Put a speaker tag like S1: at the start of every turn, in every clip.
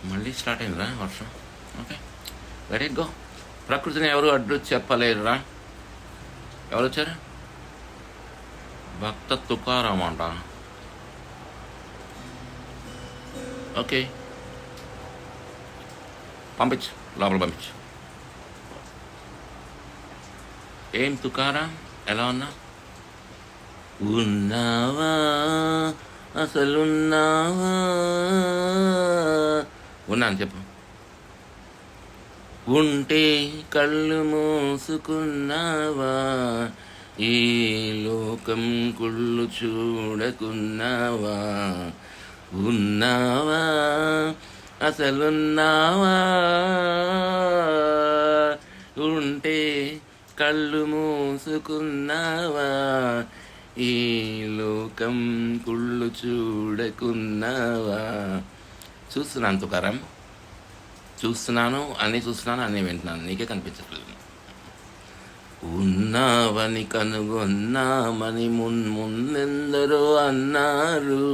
S1: మళ్ళీ స్టార్ట్ అయిందిరా వర్షం. Okay, very go. ప్రకృతిని ఎవరు అడ్డు చెప్పలేరురా. ఎవరు వచ్చారు? భక్త తుకారాం అంట. ఓకే, పంపించు, లోపల పంపించు. ఏం తుకారాం, ఎలా ఉన్నా? ఉన్నావా, అసలున్నావా? ఉన్నాను, చెప్పు. ఉంటే కళ్ళు మూసుకున్నావా, ఈ లోకం కుళ్ళు చూడకున్నావా? ఉన్నావా, అసలున్నావా? ఉంటే కళ్ళు మూసుకున్నావా, ఈ లోకం కుళ్ళు చూడకున్నావా? చూస్తున్నాను తుకారం, చూస్తున్నాను, అన్నీ చూస్తున్నాను, అన్నీ వింటున్నాను, నీకే కనిపించట్లేదు. ఉన్నావని కనుగొన్నామని ముందెందరో అన్నారు,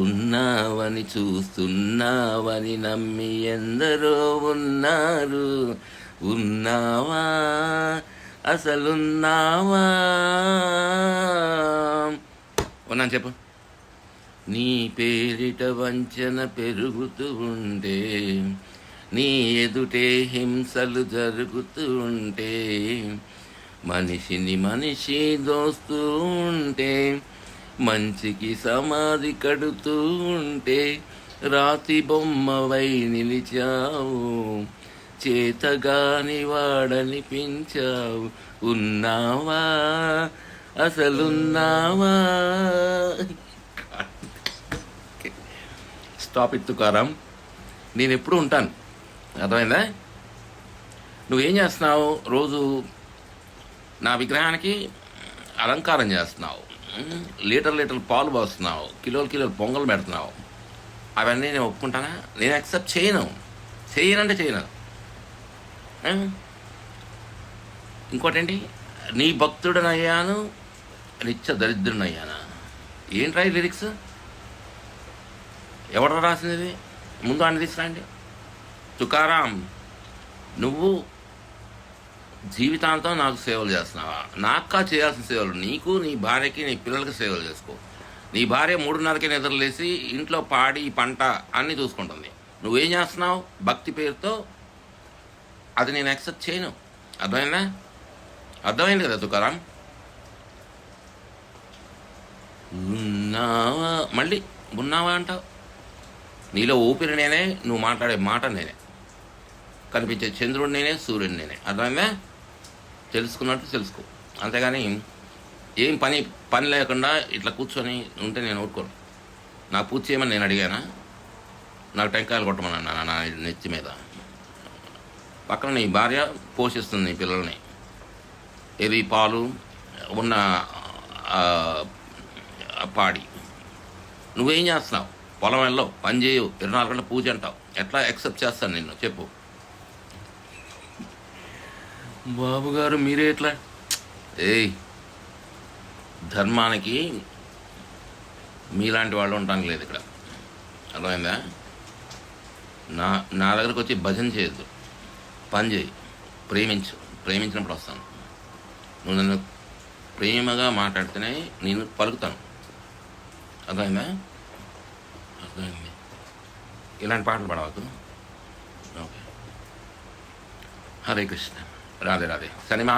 S1: ఉన్నావని చూస్తున్నావని నమ్మి ఎందరో ఉన్నారు. ఉన్నావా, అసలున్నావా? ఉన్నాను, చెప్పు. నీ పేరిట వంచన పెరుగుతూ ఉంటే, నీ ఎదుటే హింసలు జరుగుతూ ఉంటే, మనిషిని మనిషి దోస్తూ ఉంటే, మంచికి సమాధి కడుతూ ఉంటే, రాతి బొమ్మవై నిలిచావు, చేతగాని వాడనిపించావు. ఉన్నావా, అసలున్నావా? స్టాప్ ఇట్ తుకారం, నేను ఎప్పుడు ఉంటాను, అర్థమైందా? నువ్వేం చేస్తున్నావు? రోజు నా విగ్రహానికి అలంకారం చేస్తున్నావు, లీటర్లు పాలు పోస్తున్నావు, కిలోలు పొంగలు పెడుతున్నావు. అవన్నీ నేను ఒప్పుకుంటానా? నేను యాక్సెప్ట్ చేయనంటే చేయను. ఇంకోటేంటి, నీ భక్తుడనయ్యాను, నిత్య దరిద్రుడనయ్యానా? ఏంట్రా ఈ లిరిక్స్? ఎవరు రాసినది? ముందు అని తీసుకురండి. తుకారాం, నువ్వు జీవితాంతం నాకు సేవలు చేస్తున్నావా? నాకా చేయాల్సిన సేవలు, నీకు, నీ భార్యకి, నీ పిల్లలకి సేవలు చేసుకో. నీ భార్య 3:30కి నిద్రలేసి ఇంట్లో పాడి పంట అన్నీ చూసుకుంటుంది. నువ్వేం చేస్తున్నావు భక్తి పేరుతో? అది నేను యాక్సెప్ట్ చేయను. అర్థమైందా? అర్థమైంది కదా తుకారాం? ఉన్నావా, మళ్ళీ ఉన్నావా అంటావు. నీలో ఊపిరి నేనే, నువ్వు మాట్లాడే మాట నేనే, కనిపించే చంద్రుడు నేనే, సూర్యుడు నేనే. అర్థమైందా? తెలుసుకున్నట్టు తెలుసుకో, అంతేగాని ఏం పని లేకుండా ఇట్లా కూర్చొని ఉంటే నేను ఊరుకోను. నాకు పూజ చేయమని నేను అడిగానా? నాకు టెంకాయలు కొట్టమన్నా నా నెత్తి మీద. పక్కన నీ భార్య పోషిస్తుంది నీ పిల్లల్ని, ఇది పాలు ఉన్న పాడి. నువ్వేం చేస్తున్నావు? పొలం వెళ్ళవు, పని చేయవు, 24 గంటల పూజ అంటావు. ఎట్లా యాక్సెప్ట్ చేస్తాను నిన్ను, చెప్పు. బాబు గారు మీరే ఎట్లా? ఏయ్, ధర్మానికి మీలాంటి వాళ్ళు ఉండడానికి లేదు ఇక్కడ, అర్థమైందా? నా దగ్గరకు వచ్చి భజన చేయొద్దు, పని చేయి, ప్రేమించినప్పుడు వస్తాను. నువ్వు నన్ను ప్రేమగా మాట్లాడితేనే నేను పలుకుతాను, అర్థమైందా? అర్థమైంది. ఇలాంటి పాటలు పాడవద్దు. ఓకే, హరే కృష్ణ, రాధే రాధే. సినిమా